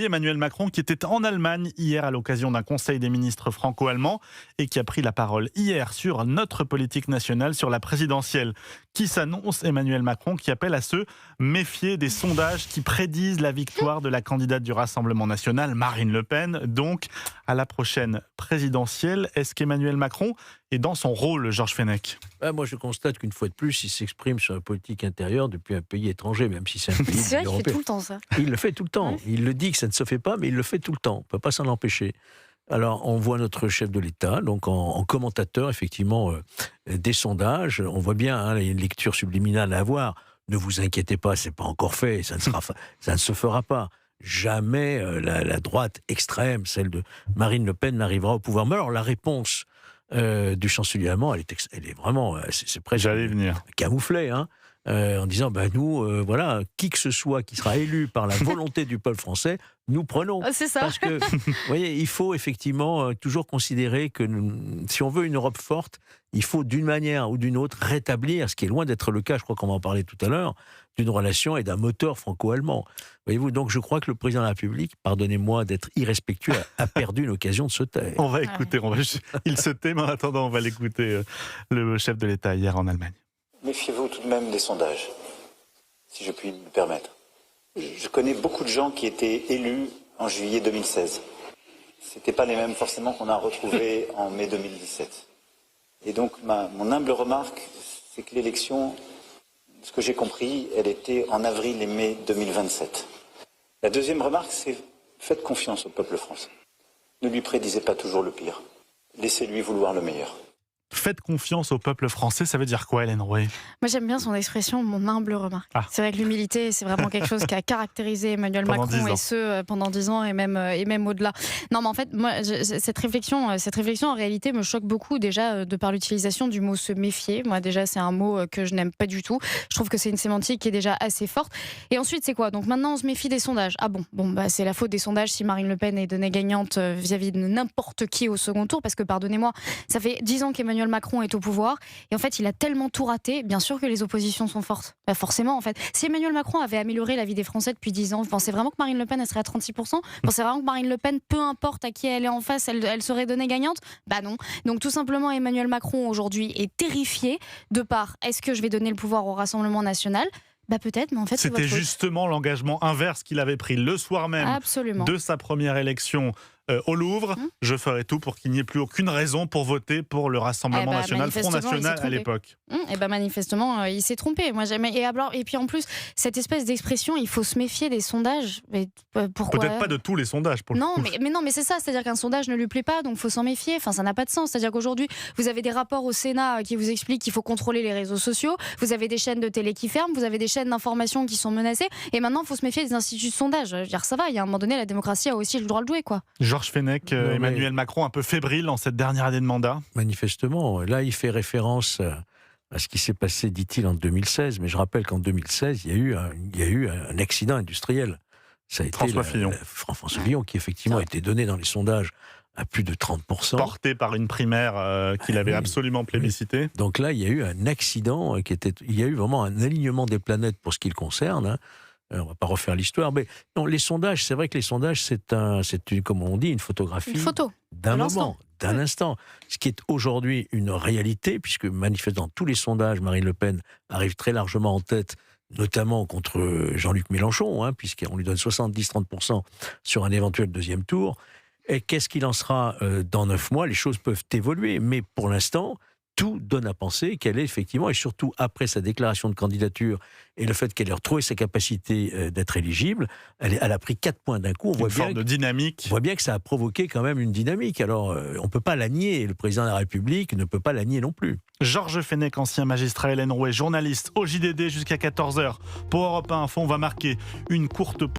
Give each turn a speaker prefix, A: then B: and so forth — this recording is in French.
A: Emmanuel Macron qui était en Allemagne hier à l'occasion d'un conseil des ministres franco-allemands et qui a pris la parole hier sur notre politique nationale, sur la présidentielle qui s'annonce. Emmanuel Macron qui appelle à se méfier des sondages qui prédisent la victoire de la candidate du Rassemblement national, Marine Le Pen, donc à la prochaine présidentielle. Est-ce qu'Emmanuel Macron est dans son rôle, Georges Fenech?
B: Moi, je constate qu'une fois de plus, il s'exprime sur la politique intérieure depuis un pays étranger, même si c'est un pays
C: C'est vrai qu'il fait
B: européen.
C: tout le temps ça.
B: Il le fait tout le temps.
C: Ouais.
B: Il le dit que ça ne se fait pas, mais il le fait tout le temps. On ne peut pas s'en empêcher. Alors, on voit notre chef de l'État, donc en commentateur, effectivement, des sondages. On voit bien, il y a une lecture subliminale à avoir. Ne vous inquiétez pas, c'est pas encore fait, ça ne se fera pas. Jamais la droite extrême, celle de Marine Le Pen, n'arrivera au pouvoir. Mais alors, la réponse du chancelier allemand, elle est vraiment, c'est presque
A: J'allais venir.
B: camouflée, en disant, nous, voilà, qui que ce soit qui sera élu par la volonté du peuple français, nous prenons.
C: C'est ça.
B: Parce que, vous voyez, il faut effectivement toujours considérer que si on veut une Europe forte, il faut d'une manière ou d'une autre rétablir, ce qui est loin d'être le cas, je crois qu'on va en parler tout à l'heure, d'une relation et d'un moteur franco-allemand. Voyez-vous, donc je crois que le président de la République, pardonnez-moi d'être irrespectueux, a perdu une occasion de se taire.
A: On va écouter, il se tait, mais en attendant, on va l'écouter, le chef de l'État hier en Allemagne.
D: Méfiez-vous tout de même des sondages, si je puis me permettre. Je connais beaucoup de gens qui étaient élus en juillet 2016. Ce n'étaient pas les mêmes forcément qu'on a retrouvés en mai 2017. Et donc mon humble remarque, c'est que l'élection, ce que j'ai compris, elle était en avril et mai 2027. La deuxième remarque, c'est faites confiance au peuple français. Ne lui prédisez pas toujours le pire. Laissez-lui vouloir le meilleur.
A: Faites confiance au peuple français, ça veut dire quoi, Hélène Rouet?
C: Moi j'aime bien son expression, mon humble remarque. C'est vrai que l'humilité, c'est vraiment quelque chose qui a caractérisé Emmanuel Macron et ce pendant 10 ans et même au-delà. Non mais en fait, moi cette réflexion en réalité me choque beaucoup déjà de par l'utilisation du mot se méfier. Moi déjà c'est un mot que je n'aime pas du tout. Je trouve que c'est une sémantique qui est déjà assez forte. Et ensuite c'est quoi? Donc maintenant on se méfie des sondages. Ah bon, c'est la faute des sondages si Marine Le Pen est donnée gagnante vis-à-vis de n'importe qui au second tour, parce que pardonnez-moi, ça fait 10 ans qu'Emmanuel Macron est au pouvoir et en fait il a tellement tout raté, bien sûr que les oppositions sont fortes. Forcément en fait. Si Emmanuel Macron avait amélioré la vie des Français depuis 10 ans, vous pensez vraiment que Marine Le Pen elle serait à 36%? Vous pensez vraiment que Marine Le Pen, peu importe à qui elle est en face, elle serait donnée gagnante? Non. Donc tout simplement Emmanuel Macron aujourd'hui est terrifié de par est-ce que je vais donner le pouvoir au Rassemblement national? Peut-être, mais en fait
A: c'était justement l'engagement inverse qu'il avait pris le soir même de sa première élection au Louvre. Je ferai tout pour qu'il n'y ait plus aucune raison pour voter pour le Rassemblement national, Front National à l'époque.
C: Manifestement, il s'est trompé. Moi, jamais. Et puis en plus, cette espèce d'expression, il faut se méfier des sondages. Mais pourquoi?
A: Peut-être pas de tous les sondages. Pour
C: non,
A: le coup.
C: mais c'est ça. C'est-à-dire qu'un sondage ne lui plaît pas, donc il faut s'en méfier. Enfin, ça n'a pas de sens. C'est-à-dire qu'aujourd'hui, vous avez des rapports au Sénat qui vous expliquent qu'il faut contrôler les réseaux sociaux. Vous avez des chaînes de télé qui ferment. Vous avez des chaînes d'information qui sont menacées. Et maintenant, il faut se méfier des instituts de sondage. Je veux dire, ça va. Il y a un moment donné, la démocratie a aussi le droit de jouer, quoi.
A: Georges Fenech, Emmanuel Macron un peu fébrile en cette dernière année de mandat.
B: Manifestement. Là, il fait référence à ce qui s'est passé, dit-il, en 2016. Mais je rappelle qu'en 2016, il y a eu un accident industriel. Ça a été
A: François Fillon.
B: François Fillon, qui effectivement a été donné dans les sondages à plus de 30%.
A: Porté par une primaire qu'il avait absolument plébiscitée.
B: Donc là, il y a eu un accident il y a eu vraiment un alignement des planètes pour ce qui le concerne. On ne va pas refaire l'histoire, mais non, les sondages, c'est vrai que les sondages, c'est comme on dit, une photographie d'un moment, d'un instant. Ce qui est aujourd'hui une réalité, puisque manifestement dans tous les sondages, Marine Le Pen arrive très largement en tête, notamment contre Jean-Luc Mélenchon, puisqu'on lui donne 70-30% sur un éventuel deuxième tour. Et qu'est-ce qu'il en sera dans 9 mois? Les choses peuvent évoluer, mais pour l'instant, tout donne à penser qu'elle est effectivement, et surtout après sa déclaration de candidature et le fait qu'elle ait retrouvé sa capacité d'être éligible, elle a pris 4 points d'un coup. On voit bien que ça a provoqué quand même une dynamique. Alors, on ne peut pas la nier, le président de la République ne peut pas la nier non plus.
A: Georges Fenech, ancien magistrat, Hélène Rouet, journaliste au JDD jusqu'à 14h. Pour Europe 1 Info, on va marquer une courte pause.